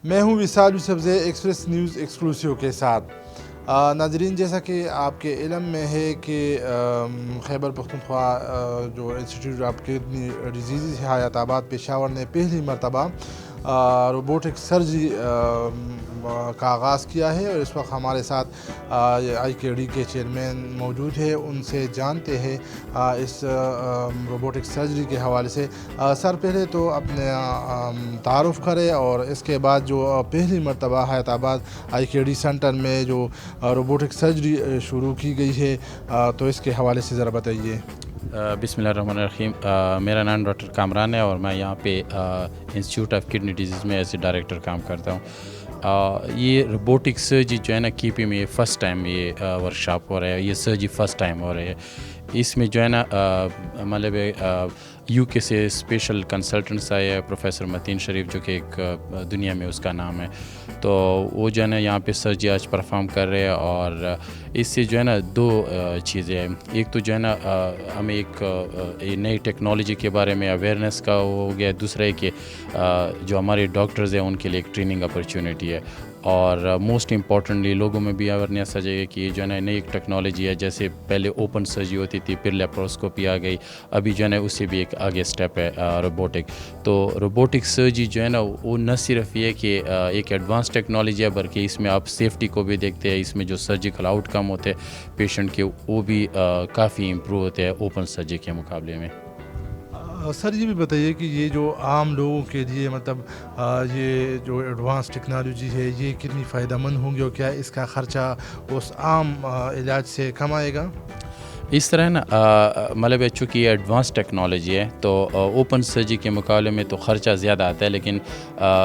میں ہوں وصال یوسف ایکسپریس نیوز ایکسکلوسیو کے ساتھ۔ ناظرین، جیسا کہ آپ کے علم میں ہے کہ خیبر پختونخوا جو انسٹیٹیوٹ آف کڈنی ڈیزیز ہے حیات آباد پشاور نے پہلی مرتبہ روبوٹک سرجری کا آغاز کیا ہے، اور اس وقت ہمارے ساتھ آئی کے ڈی کے چیئرمین موجود ہے، ان سے جانتے ہیں اس روبوٹک سرجری کے حوالے سے۔ سر، پہلے تو اپنے تعارف کرے اور اس کے بعد جو پہلی مرتبہ حیات آباد آئی کے ڈی سینٹر میں جو روبوٹک سرجری شروع کی گئی ہے، تو اس کے حوالے سے ذرا بتائیے۔ بسم اللہ الرحمن الرحیم۔ میرا نام ڈاکٹر کامران ہے اور میں یہاں پہ انسٹیٹیوٹ آف کڈنی ڈیزیز میں ایز اے ڈائریکٹر کام کرتا ہوں۔ یہ روبوٹک سرجری جو ہے نا کی پی میں فرسٹ ٹائم یہ ورکشاپ ہو رہا ہے، یہ سرجری فرسٹ ٹائم ہو رہی ہے۔ اس میں جو ہے نا مطلب یو کے سے اسپیشل کنسلٹنٹس آئے ہیں، پروفیسر متین شریف جو کہ ایک دنیا میں اس کا نام ہے، تو وہ جو ہے نا یہاں پہ سرجری آج پرفارم کر رہے ہیں۔ اور اس سے جو ہے نا دو چیزیں ہیں، ایک تو جو ہے نا ہمیں ایک نئی ٹیکنالوجی کے بارے میں اویئرنیس کا ہو گیا، دوسرا ہے کہ جو ہمارے ڈاکٹرز ہیں ان کے لیے ایک ٹریننگ اپرچونیٹی ہے، اور موسٹ امپورٹنٹلی لوگوں میں بھی اویئرنیس آ جائے گی کہ یہ جو ہے نا نئی ایک ٹیکنالوجی ہے۔ جیسے پہلے اوپن سرجری ہوتی تھی، پھر لیپروسکوپی آ گئی، ابھی جو ہے نا اس سے بھی ایک آگے سٹیپ ہے روبوٹک۔ تو روبوٹک سرجری جو ہے نا وہ نہ صرف یہ کہ ایک ایڈوانس ٹیکنالوجی ہے، بلکہ اس میں آپ سیفٹی کو بھی دیکھتے ہیں، اس میں جو سرجیکل آؤٹ کم ہوتے ہیں پیشنٹ کے وہ بھی کافی امپروو ہوتے ہیں اوپن سرجری کے مقابلے میں۔ سر، یہ بھی بتائیے کہ یہ جو عام لوگوں کے لیے مطلب یہ جو ایڈوانس ٹیکنالوجی ہے یہ کتنی فائدہ مند ہوں گی، اور کیا اس کا خرچہ اس عام علاج سے کم آئے گا؟ اس طرح نا مطلب چونکہ یہ ایڈوانس ٹیکنالوجی ہے تو اوپن سرجری کے مقابلے میں تو خرچہ زیادہ آتا ہے، لیکن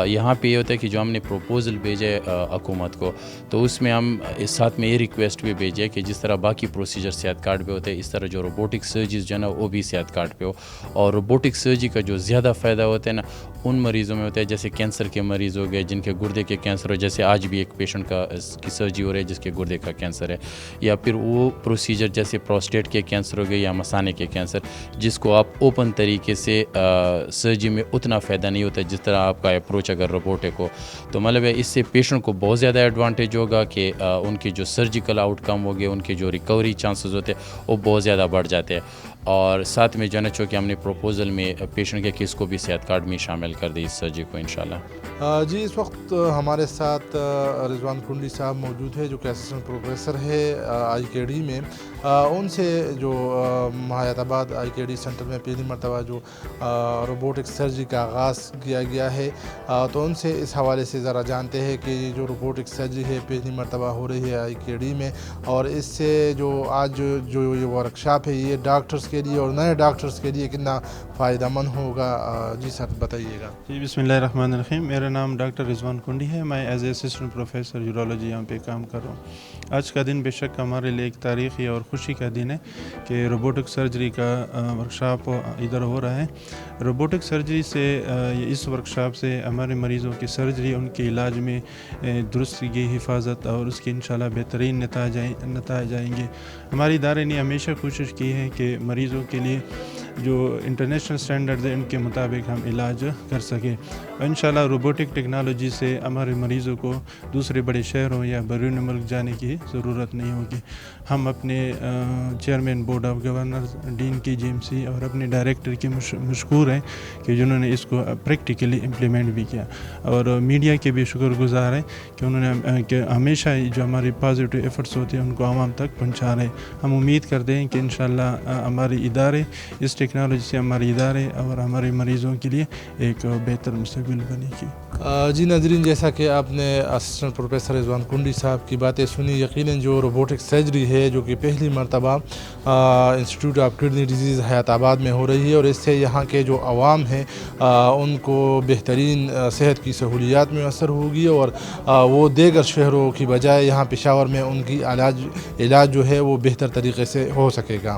یہاں پہ یہ ہوتا ہے کہ جو ہم نے پروپوزل بھیجے حکومت کو، تو اس میں ہم اس ساتھ میں یہ ریکویسٹ بھی بھیجے کہ جس طرح باقی پروسیجر صحت کارڈ پہ ہوتے ہیں، اس طرح جو روبوٹک سرجریز جو ہے نا وہ بھی صحت کارڈ پہ ہو۔ اور روبوٹک سرجری کا جو زیادہ فائدہ ہوتا ہے نا ان مریضوں میں ہوتا ہے جیسے کینسر کے مریض ہو گئے، جن کے گردے کے کینسر ہو، جیسے آج بھی ایک پیشنٹ کی سرجری ہو رہی ہے جس کے گردے کا کینسر ہے، یا پھر وہ پروسیجر جیسے پروسٹیٹ کے کینسر ہو گئے یا مثانے کے کینسر، جس کو آپ اوپن طریقے سے سرجری میں اتنا فائدہ نہیں ہوتا جس طرح آپ کا اپروچ اگر روبوٹک ہو۔ تو مطلب ہے اس سے پیشنٹ کو بہت زیادہ ایڈوانٹیج ہوگا کہ ان کی جو سرجیکل آؤٹ کم ہوگے، ان کے جو ریکوری چانسز ہوتے ہیں وہ بہت زیادہ بڑھ جاتے ہیں۔ اور ساتھ میں جو ہے نا چونکہ ہم نے پروپوزل میں پیشنٹ کے کیس کو بھی صحت کارڈ میں شامل کر دی اس سرجری کو انشاءاللہ۔ جی، اس وقت ہمارے ساتھ رضوان کنڈی صاحب موجود ہے جو کہ اسسٹنٹ پروفیسر ہے آئی کے ڈی میں۔ ان سے جو حیات آباد آئی کے ڈی سینٹر میں پہلی مرتبہ جو روبوٹک سرجری کا آغاز کیا گیا ہے، تو ان سے اس حوالے سے ذرا جانتے ہیں کہ یہ جو روبوٹک سرجری ہے پہلی مرتبہ ہو رہی ہے آئی کے ڈی میں، اور اس سے جو آج جو یہ ورکشاپ ہے یہ ڈاکٹرز کے لیے اور نئے ڈاکٹرز کے لیے کتنا فائدہ مند ہوگا۔ جی سر، بتائیے گا۔ جی، بسم اللہ الرحمن الرحیم۔ میرا نام ڈاکٹر رضوان کنڈی ہے، میں as a assistant professor urology یہاں پہ کام کر رہا ہوں۔ آج کا دن بے شک ہمارے لیے ایک تاریخی اور خوشی کا دن ہے کہ روبوٹک سرجری کا ورکشاپ ادھر ہو رہا ہے۔ روبوٹک سرجری سے اس ورکشاپ سے ہمارے مریضوں کی سرجری، ان کے علاج میں درستگی، حفاظت اور اس کے انشاءاللہ بہترین نتائج آئیں گے۔ ہمارے ادارے نے ہمیشہ کوشش کی ہے کہ مریضوں کے لیے جو انٹرنیشنل سٹینڈرڈز ہیں ان کے مطابق ہم علاج کر سکیں۔ انشاءاللہ روبوٹک ٹیکنالوجی سے ہمارے مریضوں کو دوسرے بڑے شہروں یا بیرون ملک جانے کی ضرورت نہیں ہوگی۔ ہم اپنے چیئرمین بورڈ آف گورنرز ڈین کی جی ایم سی اور اپنے ڈائریکٹر کے مشکور ہیں کہ جنہوں نے اس کو پریکٹیکلی امپلیمنٹ بھی کیا، اور میڈیا کے بھی شکر گزار ہیں کہ انہوں نے کہ ہمیشہ جو ہماری پازیٹیو ایفرٹس ہوتے ہیں ان کو عوام تک پہنچا رہے ہیں۔ ہم امید کرتے ہیں کہ انشاءاللہ ہمارے ادارے، اس ٹیکنالوجی سے ہمارے ادارے اور ہمارے مریضوں کے لیے ایک بہتر مستقبل بنے گی۔ جی ناظرین، جیسا کہ آپ نے اسسٹنٹ پروفیسر رضوان کنڈی صاحب کی باتیں سنی، یقیناً جو روبوٹک سرجری ہے جو کہ پہلی مرتبہ انسٹیٹیوٹ آف کڈنی ڈیزیز حیات آباد میں ہو رہی ہے، اور اس سے یہاں کے جو عوام ہیں ان کو بہترین صحت کی سہولیات میسر ہوگی، اور وہ دیگر شہروں کی بجائے یہاں پشاور میں ان کی علاج جو ہے وہ بہتر طریقے سے ہو سکے گا۔